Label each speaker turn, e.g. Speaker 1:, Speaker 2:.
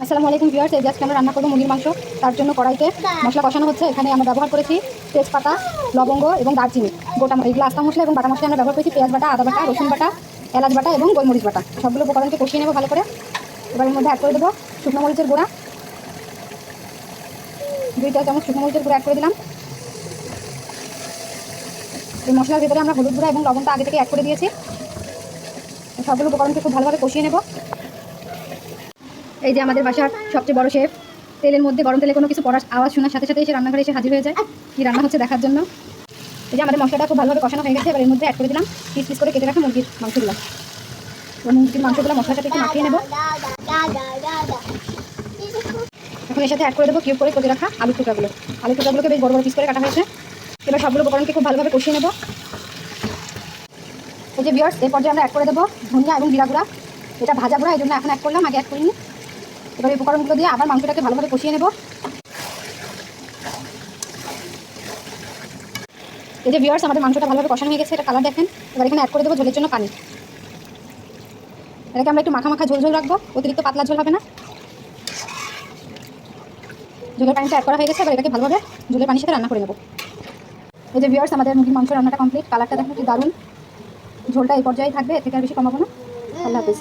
Speaker 1: আসসালামু আলাইকুম ভিউয়ার্স, এই আজকে আমরা রান্না করবো মুরগির মাংস। তার জন্য কড়াইতে মশলা কষানো হচ্ছে। এখানে আমরা ব্যবহার করেছি তেজপাতা, লবঙ্গ এবং দারচিনি, গোটা এইগুলো আস্তা মশলা এবং বাটা মশলা আমরা ব্যবহার করেছি। পেঁয়াজ বাটা, আদা বাটা, রসুন বাটা, এলাচ বাটা এবং গোলমরিচ বাটা, সবগুলো উপকরণকে কষিয়ে নেবো ভালো করে। এবার এর মধ্যে অ্যাড করে দেবো শুকনো মরিচের গুঁড়া, 2 চা চামচ শুকনো মরিচের গুঁড়া অ্যাড করে দিলাম। এই মশলার ভিতরে আমরা হলুদ গুঁড়া এবং লবণটা আগে থেকে অ্যাড করে দিয়েছি। সবগুলো উপকরণকে খুব ভালোভাবে কষিয়ে নেব। এই যে আমাদের বাসার সবচেয়ে বড় শেফ, তেলের মধ্যে গরম তেলে কোনো কিছু পড়ার আওয়াজ শোনার সাথে সাথে এসে রান্নাঘরে এসে হাজির হয়ে যায় কি রান্না হচ্ছে দেখার জন্য। এই যে আমাদের মশলাটা খুব ভালোভাবে কষানো হয়ে গেছে। এবার এর মধ্যে অ্যাড করে দিলাম পিস পিস করে কেটে রাখা মুরগির মাংসগুলো। মুরগির মাংসগুলো মশলার সাথে একটু মাখিয়ে নেব। এখন এর সাথে অ্যাড করে দেবো কিউব করে কেটে রাখা আলুর টুকরাগুলোকে বেশ বড় বড় পিস করে কাটা হয়েছে। এবার সবগুলো উপকরণকে খুব ভালোভাবে কষিয়ে নেব। এই যে ভিউয়ার্স, এই পর্যায়ে আমরা অ্যাড করে দেবো ধনিয়া এবং জিরা গুঁড়া। এটা ভাজা গুঁড়া, এই জন্য এখন অ্যাড করলাম, আগে অ্যাড করিনি। এবার এই উপকরণগুলো দিয়ে আবার মাংসটাকে ভালোভাবে কষিয়ে নেব। এই যে ভিউয়ার্স, আমাদের মাংসটা ভালোভাবে কষানো হয়ে গেছে, এটা কালার দেখেন। এবার এখানে অ্যাড করে দেবো ঝোলের জন্য পানি। এটাকে আমরা একটু মাখা মাখা ঝোল ঝোল রাখবো, অতিরিক্ত পাতলা ঝোল হবে না। ঝোলের পানিটা অ্যাড করা হয়ে গেছে। এবার এটাকে ভালোভাবে ঝোলের পানির সাথে রান্না করে নেব। এই যে ভিউয়ার্স, আমাদের মুরগির মাংস রান্নাটা কমপ্লিট। কালারটা দেখুন কি দারুণ। ঝোলটা এই পর্যায়ে থাকবে, এর থেকে আর বেশি কমাবো না। আল্লাহ হাফেজ।